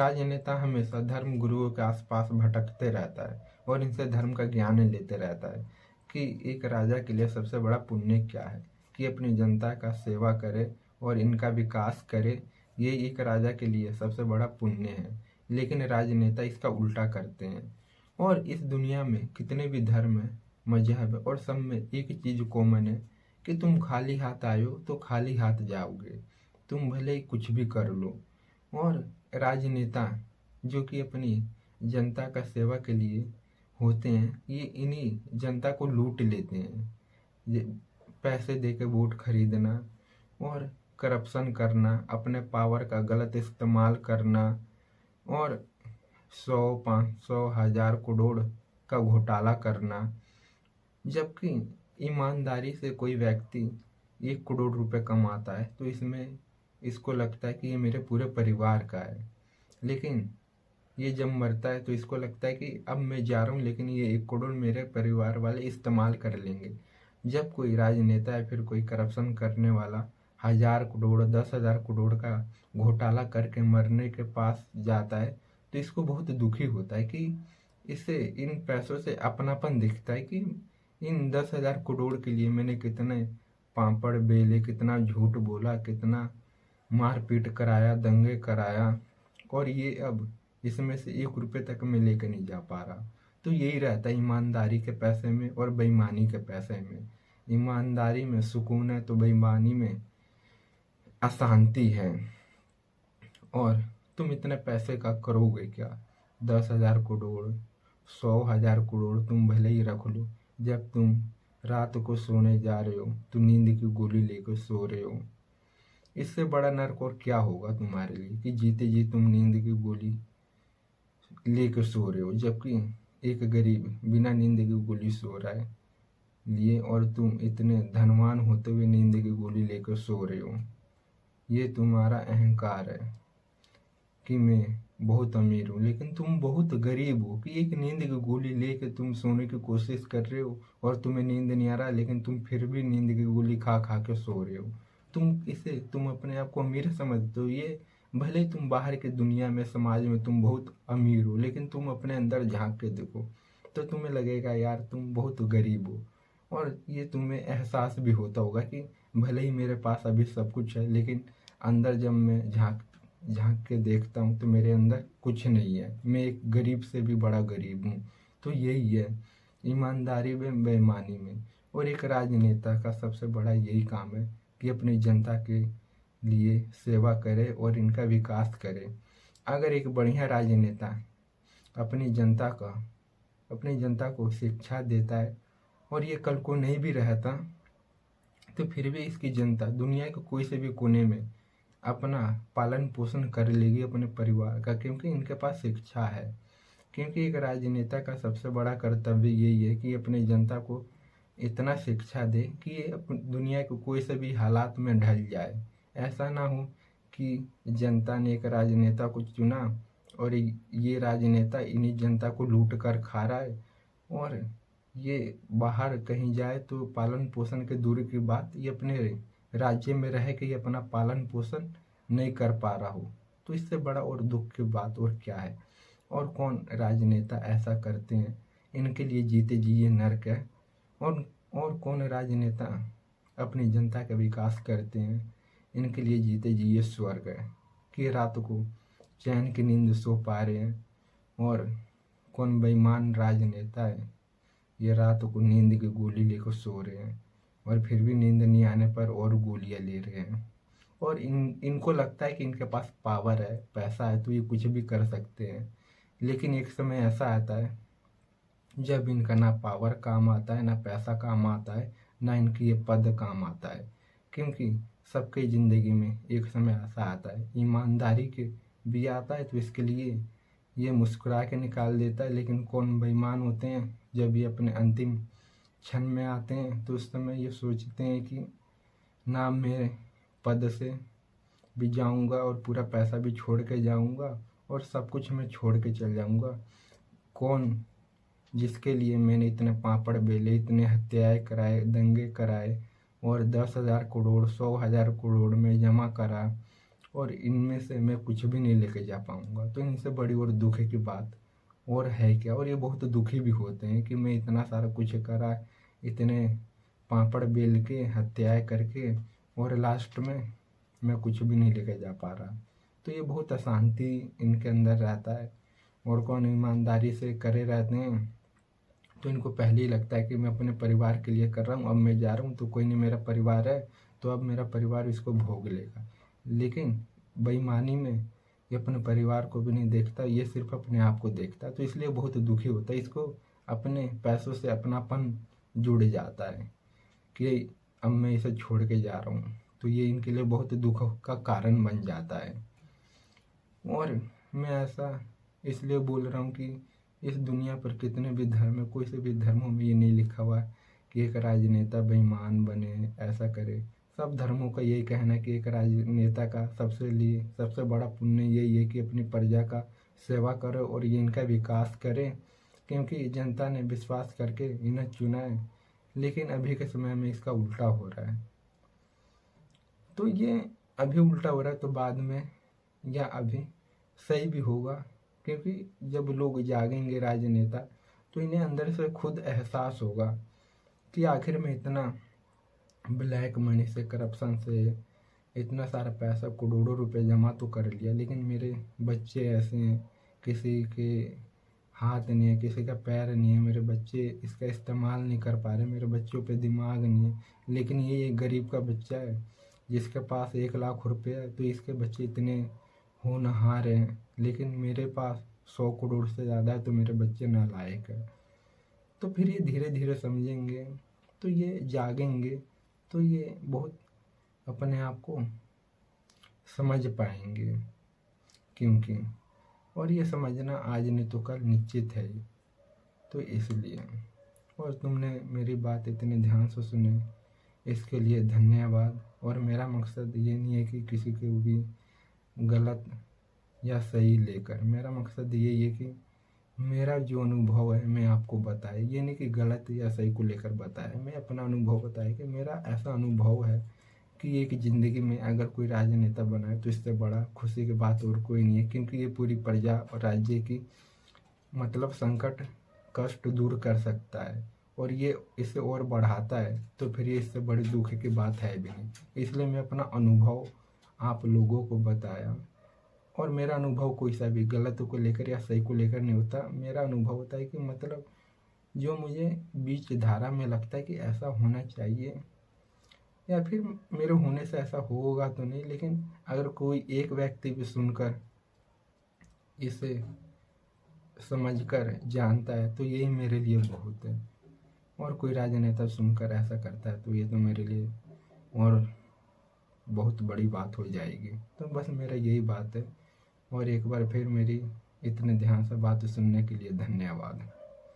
राजनेता हमेशा धर्म गुरुओं के आसपास भटकते रहता है और इनसे धर्म का ज्ञान लेते रहता है कि एक राजा के लिए सबसे बड़ा पुण्य क्या है कि अपनी जनता का सेवा करे और इनका विकास करे। ये एक राजा के लिए सबसे बड़ा पुण्य है। लेकिन राजनेता इसका उल्टा करते हैं। और इस दुनिया में कितने भी धर्म है, मजहब है, और सब में एक चीज कॉमन है कि तुम खाली हाथ आयो तो खाली हाथ जाओगे। तुम भले ही कुछ भी कर लो। और राजनेता जो कि अपनी जनता का सेवा के लिए होते हैं, ये इन्हीं जनता को लूट लेते हैं। ये पैसे दे के वोट खरीदना और करप्शन करना, अपने पावर का गलत इस्तेमाल करना और 100, 500, 1000 करोड़ का घोटाला करना। जबकि ईमानदारी से कोई व्यक्ति 1 करोड़ रुपए कमाता है तो इसमें इसको लगता है कि ये मेरे पूरे परिवार का है। लेकिन ये जब मरता है तो इसको लगता है कि अब मैं जा रहा हूँ, लेकिन ये 1 करोड़ मेरे परिवार वाले इस्तेमाल कर लेंगे। जब कोई राजनेता या फिर कोई करप्शन करने वाला 1000 करोड़, 10,000 करोड़ का घोटाला करके मरने के पास जाता है तो इसको बहुत दुखी होता है कि इसे इन पैसों से अपनापन दिखता है कि इन 10,000 करोड़ के लिए मैंने कितने पापड़ बेले, कितना झूठ बोला, कितना मारपीट कराया, दंगे कराया, और ये अब इसमें से 1 रुपये तक मैं लेकर नहीं जा पा रहा। तो यही रहता है ईमानदारी के पैसे में और बेईमानी के पैसे में। ईमानदारी में सुकून है तो बेईमानी में अशांति है। और तुम इतने पैसे का करोगे क्या? 10,000 करोड़, 100,000 करोड़ तुम भले ही रख लो। जब तुम रात को सोने जा रहे हो तो नींद की गोली लेकर सो रहे हो। इससे बड़ा नर्क और क्या होगा तुम्हारे लिए कि जीते जी तुम नींद की गोली लेकर सो रहे हो, जबकि एक गरीब बिना नींद की गोली सो रहा है लिए, और तुम इतने धनवान होते हुए नींद की गोली लेकर सो रहे हो। ये तुम्हारा अहंकार है कि मैं बहुत अमीर हूँ, लेकिन तुम बहुत गरीब हो कि एक नींद की गोली लेके तुम सोने की कोशिश कर रहे हो और तुम्हें नींद नहीं आ रहा, लेकिन तुम फिर भी नींद की गोली खा खा के सो रहे हो। तुम अपने आप को अमीर समझते हो। ये भले ही तुम बाहर की दुनिया में, समाज में तुम बहुत अमीर हो, लेकिन तुम अपने अंदर झांक के देखो तो तुम्हें लगेगा यार तुम बहुत गरीब हो। और ये तुम्हें एहसास भी होता होगा कि भले ही मेरे पास अभी सब कुछ है, लेकिन अंदर जब मैं झांक झांक के देखता हूँ तो मेरे अंदर कुछ नहीं है। मैं एक गरीब से भी बड़ा गरीब हूँ। तो यही है ईमानदारी में, बेईमानी में। और एक राजनेता का सबसे बड़ा यही काम है कि अपनी जनता के लिए सेवा करे और इनका विकास करे। अगर एक बढ़िया राजनेता अपनी जनता को शिक्षा देता है और ये कल को नहीं भी रहता तो फिर भी इसकी जनता दुनिया के कोई से भी कोने में अपना पालन पोषण कर लेगी अपने परिवार का, क्योंकि इनके पास शिक्षा है। क्योंकि एक राजनेता का सबसे बड़ा कर्तव्य यही है कि अपनी जनता को इतना शिक्षा दे कि ये दुनिया के कोई से भी हालात में ढल जाए। ऐसा ना हो कि जनता ने एक राजनेता को चुना और ये राजनेता इन्हीं जनता को लूट कर खा रहा है, और ये बाहर कहीं जाए तो पालन पोषण के दूर की बात, ये अपने राज्य में रह के ये अपना पालन पोषण नहीं कर पा रहा हो। तो इससे बड़ा और दुख की बात और क्या है? और कौन राजनेता ऐसा करते हैं? इनके लिए जीते जी ये नर्क है। और कौन राजनेता अपनी जनता का विकास करते हैं? इनके लिए जीते जी ये स्वर्ग है कि रात को चैन की नींद सो पा रहे हैं। और कौन बेईमान राजनेता है, ये रात को नींद की गोली लेकर सो रहे हैं और फिर भी नींद नहीं आने पर और गोलियां ले रहे हैं। और इनको लगता है कि इनके पास पावर है, पैसा है, तो ये कुछ भी कर सकते हैं। लेकिन एक समय ऐसा आता है जब इनका ना पावर काम आता है, ना पैसा काम आता है, ना इनकी ये पद काम आता है। क्योंकि सबकी ज़िंदगी में एक समय ऐसा आता है, ईमानदारी के भी आता है तो इसके लिए ये मुस्कुरा के निकाल देता है। लेकिन कौन बेईमान होते हैं, जब ये अपने अंतिम क्षण में आते हैं तो उस समय ये सोचते हैं कि ना मैं पद से भी जाऊंगा और पूरा पैसा भी छोड़ के जाऊंगा और सब कुछ मैं छोड़ के चल जाऊंगा। कौन जिसके लिए मैंने इतने पापड़ बेले, इतने हत्याएं कराए, दंगे कराए और 10,000 करोड़, 100,000 करोड़ में जमा करा और इनमें से मैं कुछ भी नहीं लेके जा पाऊँगा। तो इनसे बड़ी और दुख की बात और है क्या। और ये बहुत दुखी भी होते हैं कि मैं इतना सारा कुछ करा, इतने पापड़ बेल के हत्याएं करके, और लास्ट में मैं कुछ भी नहीं लेके जा पा रहा। तो ये बहुत अशांति इनके अंदर रहता है। और कौन ईमानदारी से करे रहते हैं तो इनको पहले ही लगता है कि मैं अपने परिवार के लिए कर रहा हूँ, अब मैं जा रहा हूँ तो कोई नहीं, मेरा परिवार है तो अब मेरा परिवार इसको भोग लेगा। लेकिन बेईमानी में ये अपने परिवार को भी नहीं देखता, ये सिर्फ अपने आप को देखता है। तो इसलिए बहुत दुखी होता है, इसको अपने पैसों से अपनापन जुड़ जाता है कि अब मैं इसे छोड़ के जा रहा हूँ। तो ये इनके लिए बहुत दुख का कारण बन जाता है। और मैं ऐसा इसलिए बोल रहा हूँ कि इस दुनिया पर कितने भी धर्म है, कोई से भी धर्मों में ये नहीं लिखा हुआ है कि एक राजनेता बेईमान बने, ऐसा करे। सब धर्मों का यही कहना है कि एक राजनेता का सबसे बड़ा पुण्य यही है कि अपनी प्रजा का सेवा करे और ये इनका विकास करे, क्योंकि जनता ने विश्वास करके इन्हें चुना है। लेकिन अभी के समय में इसका उल्टा हो रहा है। तो ये अभी उल्टा हो रहा है तो बाद में या अभी सही भी होगा, क्योंकि जब लोग जागेंगे राजनेता तो इन्हें अंदर से खुद एहसास होगा कि आखिर में इतना ब्लैक मनी से, करप्शन से इतना सारा पैसा, करोड़ों रुपए जमा तो कर लिया, लेकिन मेरे बच्चे ऐसे हैं, किसी के हाथ नहीं है, किसी का पैर नहीं है, मेरे बच्चे इसका इस्तेमाल नहीं कर पा रहे, मेरे बच्चों पे दिमाग नहीं है। लेकिन ये एक गरीब का बच्चा है जिसके पास 1 लाख रुपये है, तो इसके बच्चे इतने होनहार हैं, लेकिन मेरे पास 100 करोड़ से ज़्यादा है तो मेरे बच्चे नालायक है। तो फिर ये धीरे धीरे समझेंगे, तो ये जागेंगे, तो ये बहुत अपने आप को समझ पाएंगे। क्योंकि और ये समझना आज नहीं तो कल निश्चित है। तो इसलिए, और तुमने मेरी बात इतने ध्यान से सुने इसके लिए धन्यवाद। और मेरा मकसद ये नहीं है कि किसी को भी गलत या सही लेकर, मेरा मकसद यही है कि मेरा जो अनुभव है मैं आपको बताए, ये नहीं कि गलत या सही को लेकर बताए, मैं अपना अनुभव बताए कि मेरा ऐसा अनुभव है कि एक ज़िंदगी में अगर कोई राजनेता बना है तो इससे बड़ा खुशी की बात और कोई नहीं है। क्योंकि ये पूरी प्रजा और राज्य की मतलब संकट कष्ट दूर कर सकता है, और ये इसे और बढ़ाता है, तो फिर ये इससे बड़ी दुख की बात है भी नहीं। इसलिए मैं अपना अनुभव आप लोगों को बताया। और मेरा अनुभव कोई सा भी गलत को लेकर या सही को लेकर नहीं होता। मेरा अनुभव होता है कि मतलब जो मुझे बीच धारा में लगता है कि ऐसा होना चाहिए, या फिर मेरे होने से ऐसा होगा तो नहीं, लेकिन अगर कोई एक व्यक्ति भी सुनकर इसे समझकर जानता है तो यही मेरे लिए बहुत है। और कोई राजनेता सुनकर ऐसा करता है तो ये तो मेरे लिए और बहुत बड़ी बात हो जाएगी। तो बस मेरा यही बात है। और एक बार फिर मेरी इतने ध्यान से बात सुनने के लिए धन्यवाद।